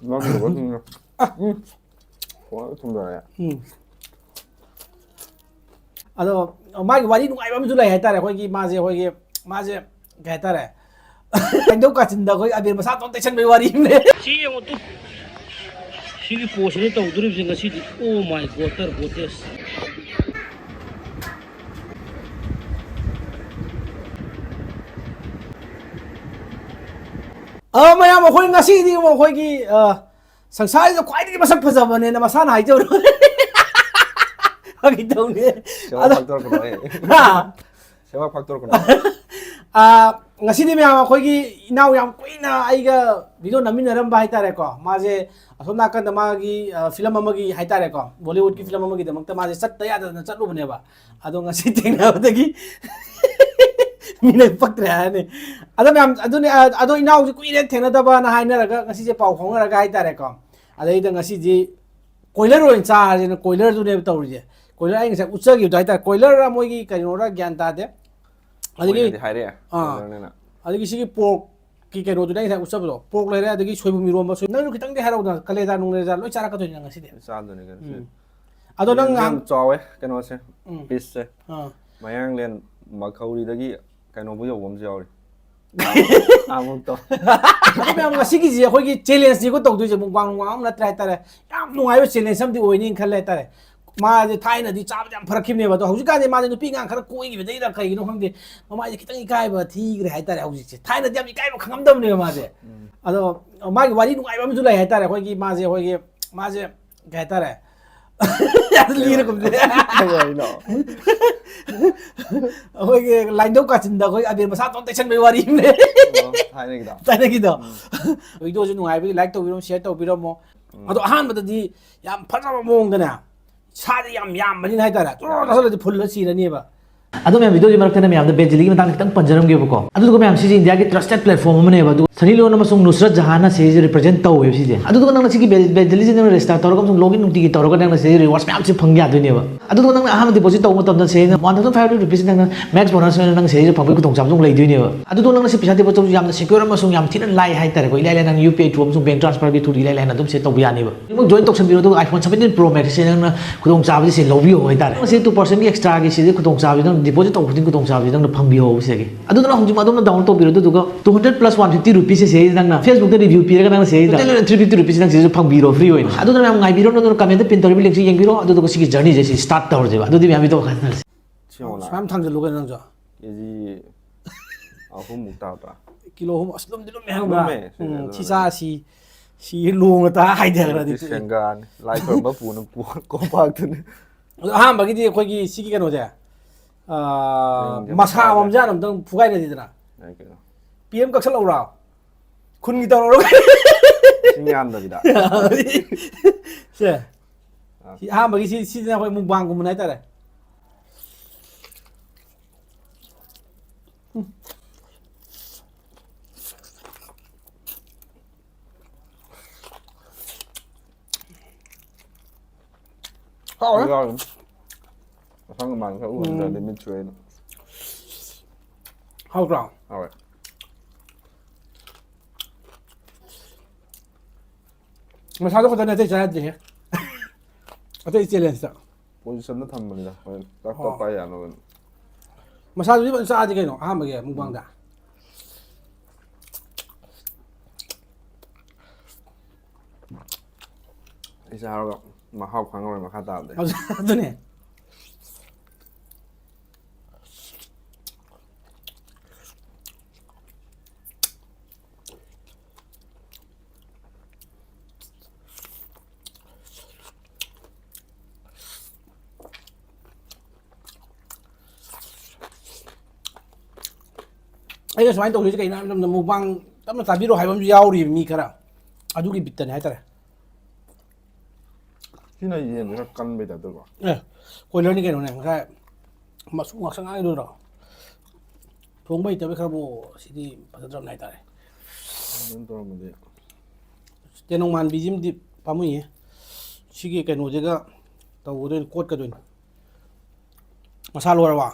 Nó được có không rồi ạ. Ado mai wari nungai ba mujulai haitare khoi maje ga haitare kaido ka chinda khoi abir masa ton tension be wari ne si yo tu si ki post ni tau durib singa si oh my god tar gotes mayam khoi ngasi di mo khoi ki sangsari da khwai di masak phajaba ne na masana haijau hagi tau ne Sewa faktor ko eh. ha Sewa faktor ko. ngasi di mayam khoi ki inau yam kuina aiga video naminaram ba haitare ko maje asomna kan magi film amagi haitare ko bollywood ki film amagi damakta maje chatta yada na chatlu bane ba ado ngasi thengna badagi mina paktre ane ado mayam ado inau ji kuire thengna daba na haina raga ngasi je pau khong raga haitare ko adai da ngasi ji koiler oin cha je na koiler du ne tawri je koiler ai ngasa utsa gi dai ta koiler ra moi gi kaino ra gyan ta de adigi haire adigi sigi pork ki kaino du dai sa utsa blo pork le ra adigi soibu mi rom ba soi nang kitang de haro na kale da nung le da loi chara ka to ngasi de San rồi này. ado nang ang cho ấy cái nó sẽ piece mà anh lên mà khâu đi đấy cái nó bây giờ uống rượu đi. Không to. mayam ngasi gi je khoi gi challenge ji ko tawdu je mukbang ngam na try tare yam nungai ba challenge sam di oini khale tare ma je thaina di chab jam farak khim ne ba to hauji ka ne ma je nupi ngang khara koi gi dei ra kai no khang de ma je kitang ikai ba thi gre hai tare hauji che thaina jam ikai ba khangam dam ne ma je ado ma gi wari nungai ba mu julai hai tare khoi gi ma je ga hai tare ya li re kum de Rồi nó. khoi gi line do ka chin da khoi abir masa ton tension be wari ne Hai này đó. tai ne gi do video je nungai bi like to bi rom share to bi rom mo ado ahan ba di yam phajaba mong da na 사리 얌얌 많이 나이다라 쫄아서 풀러 시라니봐 Ado मैं video जिमरक थे मैं यहाँ Bazley की मतंग कितंग पंजरम के बुको अदु को मैं हमसी इंडिया की ट्रस्टेड प्लेटफॉर्म में नेबा सनी लोन मसुंग नुसरत जहाना से रिप्रेजेंट तो वेब सीजे अदु को नंग सिकी बेजली जिने रेस्टा तोर को लॉगिन नुटी की तोर को नंग से रिवार्ड्स में आपसे फंग या दुनेबा अदु को नंग अहम डिपॉजिट तो मतम से 1500 रुपीस नंग मैक्स बोनस में नंग से फंग को तोंग चाम लै दुनेबा अदु को नंग से पैसा डिपॉजिट याम सिक्योर मसुंग याम थिन लाई हाइ तारे को इलाई नंग यूपीआई थ्रू मसुंग बैंक ट्रांसफर भी थ्रू इलाई लाई नदुम से तो बियानेबा मु जॉइन तोक्सन बिरो तो आईफोन 17 प्रो मैक्स से नंग खुदोंग चाबदि से लौबियो होय तारे से 2% की एक्स्ट्रा की से खुदोंग चाबदि नंग डिपॉजिट तो खुदिन खुदोंग चाबदि नंग फंबियो से अदु ना हम जिमा डाउनलोड तो बिरो तो 200 प्लस 150 रुपीस से नंग फेसबुक द रिव्यू पीरगा नंग से 350 रुपीस नंग से फंबिरो फ्री होय अदु ना हम गाइबिरो न कमेंट पिन तोर भी लिंक येंगिरो अदु को सिकी जर्नी जैसे स्टार्ट तोर जेबा अदु दि हम तो खाना sam thang lu ga nang jo Cái ahum mukta ta. kilo hum aslum dilum me hang ba chi sa si luong ta hai de ra di Sengan, lai ko ba pu nang pu ko pa tu ne. aham ba gi di khoi gi sigi kano ja masa mam ja nam tang phugai na di dana Này cái đó. pm kak sal aura khun gi taw ro Sinyan da gida. se si aham ba gi si na khoi mung bang kum nai ta re Rồi. Sang cái màn cái uống rồi đến bên trên. how ground Rồi. masa do ko dana te ja de ate challenge ta Position nó thầm mình rồi. Các có phải à nó. masa du ban sa di kai no aham ba gi mung bang da Thì sao rồi mà học khoáng rồi mà khá tạm đấy. adu ne ai ga swain to ji kai na mung bang tam ta bi ro hai bam yaw ri mi khara adu gi bitan hai ta re Cái này gì nó căn bây giờ tôi bảo. koy learning cái này cái mà sung ngọc sang ai rồi đó thùng bây giờ bây giờ bộ sĩ đi bắt đầu này tại Nên tôi mình đi. tên ông man bizim đi bám mũi sĩ cái nồi cái tàu đây cốt cái đồn mà sao rồi bà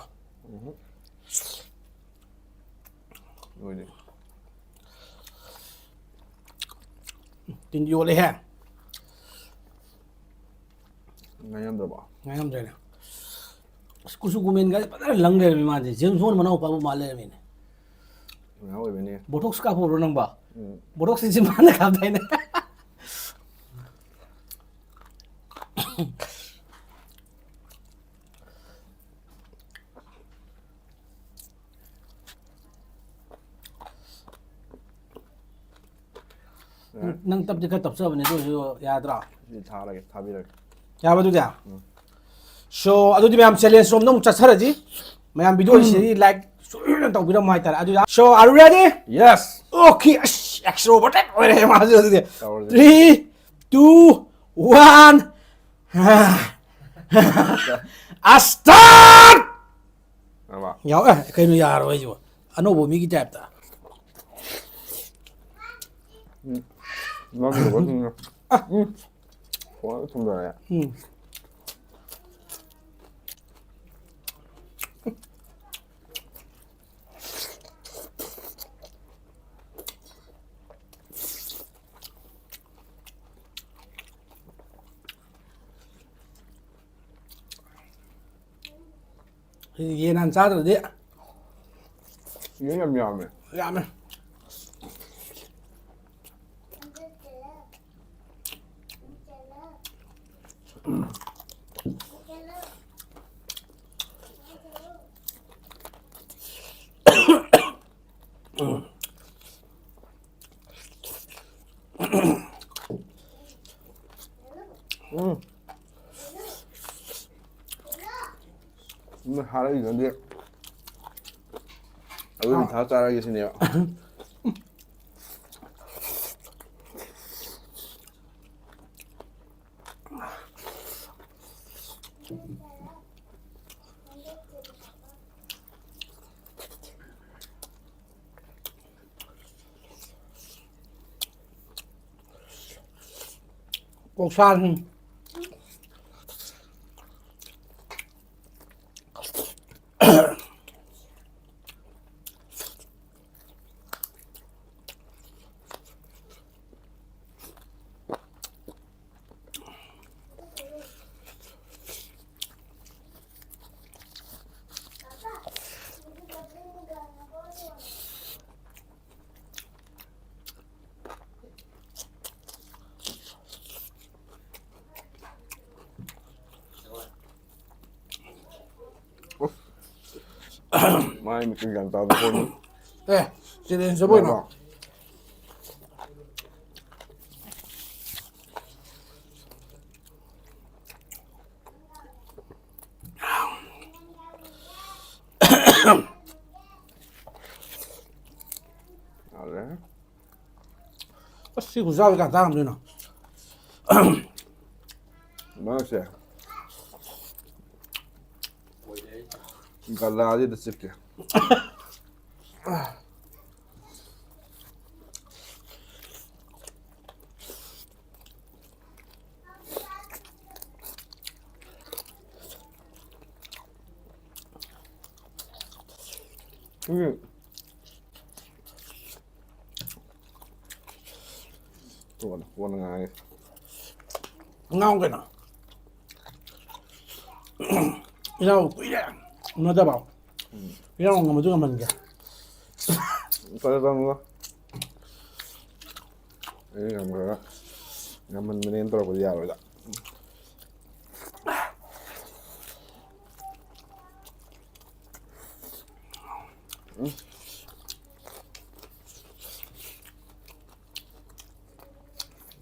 Rồi đi. tin 요래 해. ꯉꯥꯏꯉꯝꯗ꯭ꯔꯕꯣ ngay không rồi nè kusu kumen ga padar lang re mi ma je James Bond mana pa bu ma le mi ne ꯉꯥ ꯑꯣꯏꯕꯅꯤ botox ka po ro nang ba um botox si mana ka dai ne nang tab ka tab sa ne do ya dra ꯁꯤ ꯊꯥꯔꯒꯦ ꯊꯥꯕꯤꯔꯒꯦ ya ba du ya so adu di mayam challenge rom nong chasaraji mayam video si like soina tau biram mai tar adu so are you ready Yes okay extroverted ore ma ju adu Tawar 3 2 1 a start Apa yaw kai nu yaro ai jo ano bo mi ki tap ta Nó kiểu có có thùng rồi ạ ye nan cha de Những nhầm nhầm này ya me Nó há đấy gần đi ở bên tháo ra cái gì nhỉ cuộc san mai mình kinh gần tao với con ê chị đến số bôi nào à đấy xí của rau cả ta làm gì nào nó sẽ gần là đi được xếp kìa con ngài ngon cái nào rau quỷ đấy nó ta bảo rau ngon mà chúng mình kìa phải không có đấy làm rồi đó nhà mình nên tôi có già rồi đó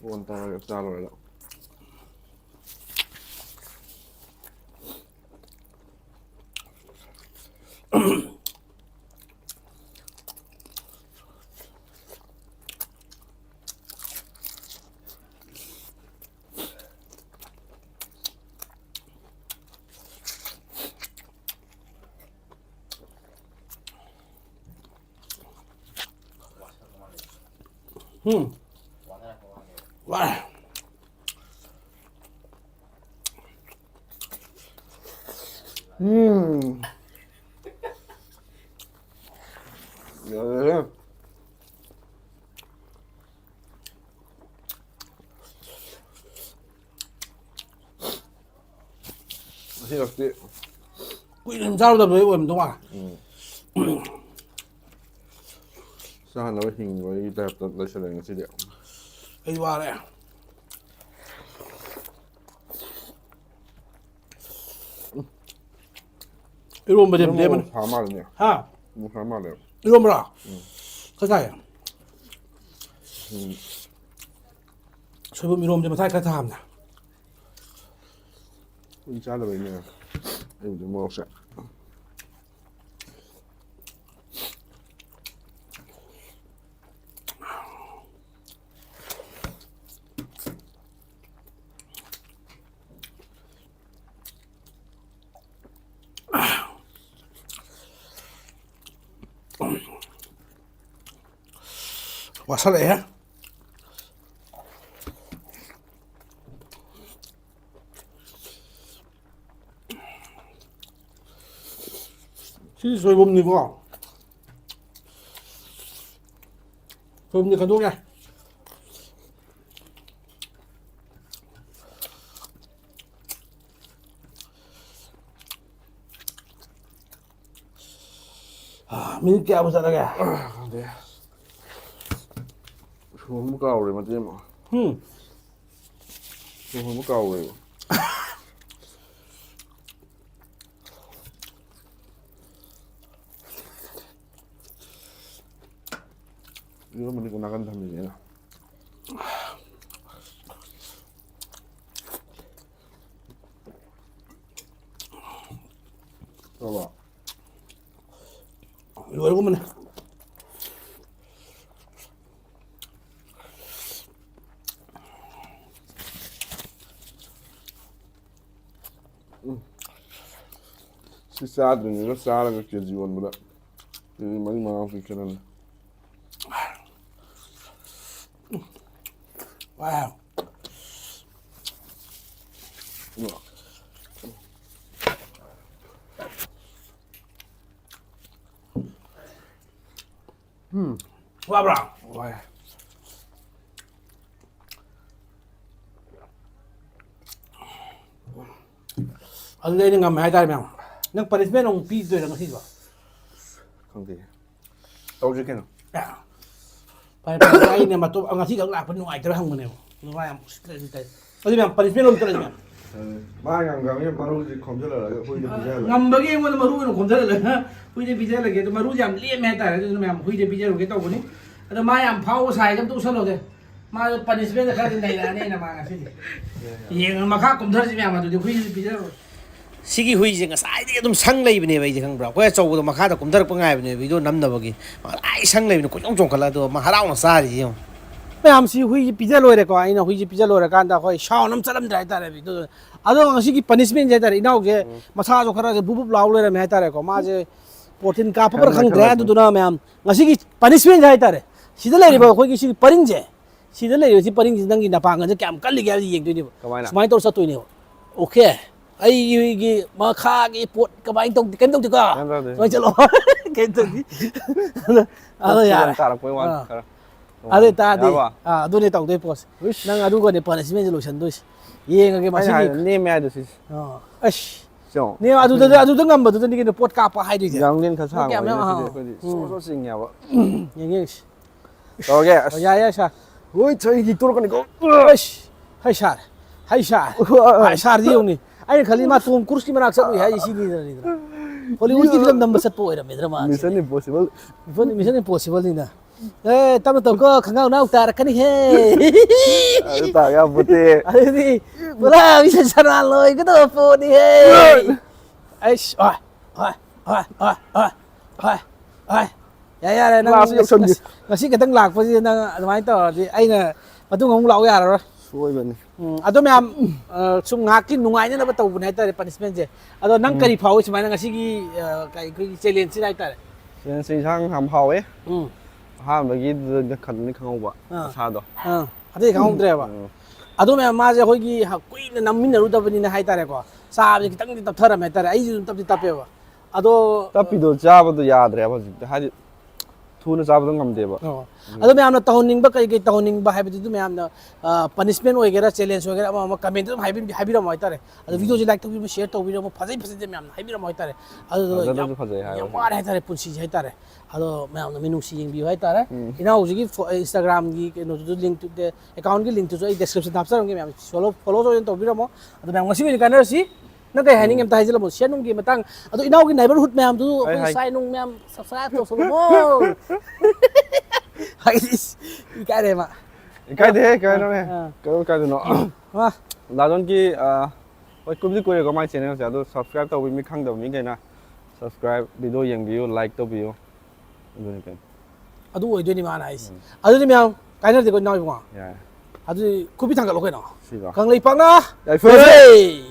con tao được ra rồi đó wow Rồi ꯉꯁꯤꯔꯛꯇꯤ ꯀꯨꯏꯅ ꯁꯨꯝ ꯆꯥꯔꯨꯗꯕꯩ ꯑꯣꯏꯔꯝꯗꯧ ꯃꯥꯜꯂꯦ ꯆꯥꯅꯕ ꯍꯤꯡꯕꯒꯤ ꯇꯥꯏꯞꯇ ꯂꯩꯁꯜꯂꯦ ꯉꯁꯤꯗꯤ ꯑꯩ ꯋꯥꯔꯦ 이런 좀 내면 4마리네. 하 뭐 4마리. 이런 뭐라 그사야 소금 이런 좀 살짝 합니다 이 잘라봐 있네. 이거 좀 먹자. 와사래 소금이고 소금이 간동이야 아 밀게 아무 잘하게 네. 너무 까오래 맞지 뭐. 너무 까오래 이거. 이러면 이거 나간다는 얘기야. 봐봐. 이거 알고 보면 식사하더니 이거 싸라가 깨지원보다 여기 많이 많아서 괜찮네. 와우 우와. 와브라 와. anh lên ngầm hai tay mèo nâng punishment ông pi rồi nó xí vào không đâu chứ cái nào phải cái này mà tôi ông xí được là phân ngoại cho không nhiều nó vai cái mèo punishment ông cái mèo ba ngàn gạo nhá baru gì không cho là huy được bây giờ ngầm bagi em mà ru nó không thấy là huy đi bây giờ là cái mà ru giảm liệm hai tay rồi mèo huy đi bây giờ rồi cái tàu của nó rồi mai làm phao xài trong tủ sân rồi mà punishment là cái này là này là mà cái gì nhưng mà khác cũng thấy mèo mà tụi huy đi bây giờ rồi 시기 후이지 ꯉꯁꯥꯏꯗꯒꯤ ꯑꯗꯨꯝ ꯁꯪ ꯂꯩꯕꯅꯦꯕ ꯑꯩꯁꯦ ꯈꯪꯕ꯭ꯔꯥ ꯑꯩꯈꯣꯏ ꯑꯆꯧꯕꯗꯣ ꯃꯈꯥꯗ ꯀꯨꯝꯊꯔꯛꯄ ꯉꯥꯏꯕꯅꯦꯕ video ꯅꯝꯅꯕꯒꯤ ꯑꯩ ꯁꯪ ꯂꯩꯕꯅꯦ ꯀꯣꯏꯆꯣꯡ ꯆꯣꯡꯈꯠꯂ ꯑꯗꯨꯒ ꯃꯥ ꯍꯔꯥꯎꯅ ꯆꯥꯔꯤꯁꯦ ꯌꯦꯡꯉꯣ ꯃꯌꯥꯝꯁꯤ ꯍꯨꯏꯁꯤ ꯄꯤꯖ ꯂꯣꯏꯔꯦꯀꯣ ꯑꯩꯅ ꯍꯨꯏꯁꯤ ꯄꯤꯖ ꯂꯣꯏꯔꯀꯥꯟꯗ ꯑꯩꯈꯣꯏ ꯁꯥꯎꯟ ꯑꯃ ꯆꯠꯂꯝꯗ꯭ꯔꯦ ꯍꯥꯏꯇꯥꯔꯦ ꯚꯤꯗꯤꯑꯣ ꯑꯗꯣ ꯉꯁꯤꯒꯤ ꯄꯅꯤꯁꯃꯦꯟꯁꯦ ꯍꯥꯏꯇꯥꯔꯦ ꯏꯅꯥꯎꯁꯦ ꯃꯁꯥꯁꯨ ꯈꯔ ꯕꯨꯞ ꯕꯨꯞ ꯂꯥꯎ ꯂꯩꯔꯝꯃꯦ ꯍꯥꯏꯇꯥꯔꯦꯀꯣ ꯃꯥꯁꯦ ꯄ꯭ꯔꯣꯇꯤꯟ ꯀꯥꯞꯄꯕ꯭ꯔꯥ ꯈꯪꯗ꯭ꯔꯦ ꯑꯗꯨꯗꯨꯅ ꯃꯌꯥꯝ ꯉꯁꯤꯒꯤ ꯄꯅꯤꯁꯃꯦꯟꯁꯦ ꯍꯥꯏꯇꯥꯔꯦ ꯁꯤꯗ ꯂꯩꯔꯤꯕ ꯑꯩꯈꯣꯏꯒꯤ ꯁꯤꯒꯤ ꯄꯔꯤꯡꯁꯦ ꯁꯤꯗ ꯂꯩꯔꯤꯕ ꯁꯤ ꯄꯔꯤꯡꯁꯤ ꯅꯪꯒꯤ ꯅꯄꯥꯡꯒꯜꯁꯦ ꯀꯌꯥꯝ ꯀꯜꯂꯤꯒꯦ ꯍꯥꯏꯕꯁꯤ ꯌꯦꯡꯗꯣꯏꯅꯦꯕ ꯁꯨꯃꯥꯏꯅ ꯇꯧꯔ ꯆꯠꯇꯣꯏꯅꯦꯕ ꯑꯣꯀꯦ ꯑꯩꯒꯤ ꯃꯈꯥꯒꯤ ꯄꯣꯠ ꯀꯃꯥꯏꯅ ꯇꯧꯗꯦ ꯀꯩꯅꯣ ꯇꯧꯗꯦꯀꯣ ꯁꯨꯃꯥꯏꯅ ꯆꯠꯂꯣ ꯀꯩꯅꯣ ꯇꯧꯗꯦ ꯑꯗꯣ ꯌꯥꯔꯦ ꯑꯗꯨ ꯇꯥꯔꯗꯤ ꯑꯗꯨꯅꯦ ꯇꯧꯗꯣꯏ ꯄꯣꯠꯁꯦ ꯅꯪ ꯑꯗꯨꯒꯅꯦ ꯄꯅꯤꯁꯃꯦꯟꯁꯦ ꯂꯣꯏꯁꯟꯗꯣꯏꯁꯦ ꯌꯦꯡꯉꯒꯦ ꯃꯁꯤꯒꯤ ꯅꯦꯝꯃꯦ ꯍꯥꯏꯗꯣ ꯁꯤꯁꯦ ꯑꯁ ꯅꯦ ꯑꯗꯨꯗ ꯉꯝꯕꯗꯨꯗꯅꯤ ꯀꯩꯅꯣ ꯄꯣꯠ ꯀꯥꯞꯄ ꯍꯥꯏꯗꯣꯏꯁꯦ ꯌꯥꯡꯂꯦꯟ ꯈꯔ ꯁꯥꯡꯕꯅꯤꯅ ꯁꯤꯗꯤ ꯑꯩꯈꯣꯏꯗꯤ ꯁꯣ ꯆꯤꯡꯉꯦꯕ ꯌꯦꯡꯁꯤ ꯇꯧꯔꯒꯦ ꯑꯁ ꯌꯥꯏ ꯁꯥꯔ ꯍꯣꯏ ꯆꯩꯗꯤ ꯇꯣꯔꯛꯀꯅꯤꯀꯣ ꯑꯁ ꯍꯩ ꯁꯥꯔ ꯍꯩ ꯁꯥꯔ ꯁꯥꯔꯗꯤ ꯌꯦꯡꯉꯨꯅꯤ ꯑꯩꯅ ꯈꯜꯂꯤ ꯃꯥ ꯇꯣꯝ ꯀ꯭ꯔꯨꯁꯀꯤ ꯃꯅꯥꯛ ꯆꯠꯂꯨꯏ ꯍꯥꯏꯁꯤ ꯁꯤꯅꯤꯗꯅ ꯍꯣꯂꯤꯋꯨꯗꯀꯤ ꯐꯤꯂꯝ ꯅꯝꯕ ꯆꯠꯄ ꯑꯣꯏꯔꯝꯃꯦꯗ꯭ꯔ ꯃꯥ ꯃꯤꯁꯟ ꯏꯝꯄꯣꯁꯤꯕꯜ ꯃꯤꯁꯟ ꯏꯝꯄꯣꯁꯤꯕꯜꯅꯤꯅ ꯑꯦ ꯇꯞꯅ ꯇꯧꯀꯣ ꯈꯪꯒꯥꯎ ꯅꯥꯎ ꯇꯥꯔꯛꯀꯅꯤꯍꯦ ꯑꯗꯨ ꯇꯥ ꯌꯥꯄꯣꯠꯇꯦ ꯑꯗꯨꯗꯤ ꯄꯨꯔꯥ ꯃꯤꯁꯟ ꯁꯔꯥꯟ ꯂꯣꯏꯒꯗꯕ ꯄꯣꯠꯅꯤꯍꯦ ꯑꯩꯁ ꯌꯥꯔꯦ ꯅꯪ ꯉꯁꯤ ꯈꯛꯇꯪ ꯂꯥꯛꯄꯁꯤꯗ ꯅꯪ ꯑꯗꯨꯃꯥꯏꯅ ꯇꯧꯔꯗꯤ ꯑꯩꯅ ꯃꯇꯨꯡ ꯑꯃꯨꯛ ꯂꯥꯛꯎ ꯌꯥꯔꯔꯣꯏ ꯁꯣꯏꯕꯅꯤ ꯑꯗꯣ ꯃꯌꯥꯝ ꯁꯨꯝ ꯉꯥꯏꯍꯥꯛꯀꯤ ꯅꯨꯡꯉꯥꯏꯅꯅꯕ ꯇꯧꯕꯅꯦ ꯍꯥꯏꯇꯥꯔꯦ ꯄꯅꯤꯁꯃꯦꯟꯁꯦ ꯑꯗꯣ ꯅꯪ ꯀꯔꯤ ꯐꯥꯎꯏ ꯁꯨꯃꯥꯏꯅ ꯉꯁꯤꯒꯤ ꯑꯩꯈꯣꯏꯒꯤ ꯆꯦꯂꯦꯟꯖꯁꯤꯗ ꯍꯥꯏꯇꯥꯔꯦ ꯆꯦꯂꯦꯟꯖ ꯏꯟꯁꯥꯡ ꯌꯥꯝ ꯍꯥꯎꯋꯦ ꯑꯍꯥꯟꯕꯒꯤꯗꯨꯗ ꯈꯜꯂꯅꯤ ꯈꯪꯍꯧꯕ ꯃꯁꯥꯗꯣ ꯑꯇꯩ ꯈꯪꯍꯧꯗ꯭ꯔꯦꯕ ꯑꯗꯣ ꯃꯌꯥꯝ ꯃꯥꯁꯦ ꯑꯩꯈꯣꯏꯒꯤ ꯀꯨꯏꯅ ꯅꯝꯃꯤꯟꯅꯔꯨꯗꯕꯅꯤꯅ ꯍꯥꯏꯇꯥꯔꯦꯀꯣ ꯆꯥꯕꯁꯦ ꯈꯤꯇꯪꯗꯤ ꯇꯞꯊꯔꯝꯃꯦ ꯍꯥꯏꯇꯥꯔꯦ ꯑꯩꯁꯨ ꯑꯗꯨꯝ ꯇꯞꯇꯤ ꯇꯞꯄꯦꯕ ꯑꯗꯣ ꯇꯞꯄꯤꯗꯣ ꯆꯥꯕꯗꯣ ꯌꯥꯗ꯭ꯔꯦꯕ ꯍꯧꯖꯤꯛꯇꯤ ꯍꯥꯏꯗꯤ ꯊꯨꯅ ꯆꯥꯕꯗꯣ ꯉꯝꯗꯦꯕ ꯑꯗꯣ ꯃꯌꯥꯝꯅ ꯇꯧꯍꯟꯅꯤꯡꯕ ꯀꯩ ꯇꯧꯍꯟꯅꯤꯡꯕ ꯍꯥꯏꯕꯗꯨ ꯃꯌꯥꯝꯅ ꯄꯅꯤꯁꯃꯦꯟ ꯑꯣꯏꯒꯦꯔꯥ ꯆꯦꯂꯦꯟꯖ ꯑꯣꯏꯒꯦꯔꯥ ꯑꯃ ꯀꯃꯦꯟꯇ ꯑꯗꯨꯝ ꯍꯥꯏꯕꯤꯔꯝꯃꯣ ꯍꯥꯏꯇꯥꯔꯦ ꯑꯗꯣ ꯚꯤꯗꯤꯑꯣꯁꯦ ꯂꯥꯏꯛ ꯇꯧꯕꯤꯔꯝꯃꯣ ꯁꯤꯌꯔ ꯇꯧꯕꯤꯔꯝꯃꯣ ꯐꯖꯩ ꯃꯌꯥꯝꯅ ꯍꯥꯏꯕꯤꯔꯝꯃꯣ ꯍꯥꯏꯇꯥꯔꯦ ꯑꯗꯨꯗꯣ ꯌꯥꯝ ꯋꯥꯔꯦ ꯍꯥꯏꯇꯥꯔꯦ ꯄꯨꯟꯁꯤꯁꯦ ꯍꯥꯏꯇꯥꯔꯦ ꯑꯗꯣ ꯃꯌꯥꯝꯅ ꯃꯤꯅꯨꯡꯁꯤ ꯌꯦꯡꯕꯤꯌꯨ ꯍꯥꯏꯇꯥꯔꯦ ꯏꯅꯥꯎ ꯍꯧꯖꯤꯛꯀꯤ ꯏꯟꯁꯇꯥꯒ꯭ꯔꯥꯝꯒꯤ ꯀꯩꯅꯣꯗꯨꯁꯨ ꯂꯤꯡ ꯑꯦꯀꯥꯎꯟꯒꯤ ꯂꯤꯡꯇꯨꯁꯨ ꯑꯩ ꯗꯦꯁꯀ꯭ꯔꯤꯞꯁꯟ ꯍꯥꯞꯆꯔꯝꯒꯦ ꯃꯌꯥꯝ ꯐꯣꯂꯣ ꯇꯧꯕꯤꯔꯝꯃो ꯑꯗꯣ ꯃꯌꯥꯝ ꯉꯁꯤꯒꯤ ꯑꯣꯏꯅ ꯀꯥꯟꯅꯔꯁꯤ ꯅꯪ ꯀꯩ ꯍꯥꯏꯅꯤꯡꯉꯦ ꯑꯝꯇ ꯍꯥꯏꯖꯤꯜꯂꯝꯃꯣ ꯁꯤꯌꯔ ꯅꯨꯡꯒꯤ ꯃꯇꯥꯡ ꯑꯗꯣ ꯏꯅꯥꯎꯒꯤ ꯅꯥꯏꯕꯔꯍꯨꯗ ꯃꯌꯥꯝꯗꯨ ꯑꯩꯈꯣꯏ ꯆꯥꯏ ꯅꯨꯡ ꯃꯌꯥꯝ ꯁꯕꯁꯀ꯭ꯔꯥꯏꯕ ꯇꯧꯁꯜꯂꯝꯃꯣ 이까래 막 이까이데 그러네 그러니까요 나전기 ꯍꯣꯏ ꯀꯨꯏꯕꯗꯤ ꯀꯨꯏꯔꯦꯀꯣ ꯃꯥꯏ ꯆꯦꯅꯦꯜꯁꯦ ꯑꯗꯣ ꯁꯕꯁꯀ꯭ꯔꯥꯏꯕ ꯇꯧꯕ ꯃꯤ ꯈꯪꯗꯕ ꯃꯤꯈꯩꯅ ꯁꯕꯁꯀ꯭ꯔꯥꯏꯕ ꯚꯤꯗꯤꯑꯣ ꯌꯦꯡꯕꯤꯌꯨ ꯂꯥꯏꯛ ꯇꯧꯕꯤꯌꯨ ꯑꯗꯨꯅꯤ ꯀꯩꯅꯣ ꯑꯗꯨ ꯑꯣꯏꯗꯣꯏꯅꯤ ꯃꯥꯅ ꯍꯥꯏꯁꯤ ꯑꯗꯨꯗꯤ ꯃꯌꯥꯝ ꯀꯥꯏꯅꯔꯗꯤꯀꯣ ꯏꯅꯥꯎ ꯏꯕꯨꯡꯉꯣ ꯌꯥꯏ ꯑꯗꯨꯗꯤ ꯈꯨꯕꯤ ꯊꯥꯡꯒꯠꯂꯣ ꯀꯩꯅꯣ ꯁꯤꯕ ꯀꯪꯂꯩꯄꯥꯛꯅ ꯌꯥꯏꯐꯔꯦ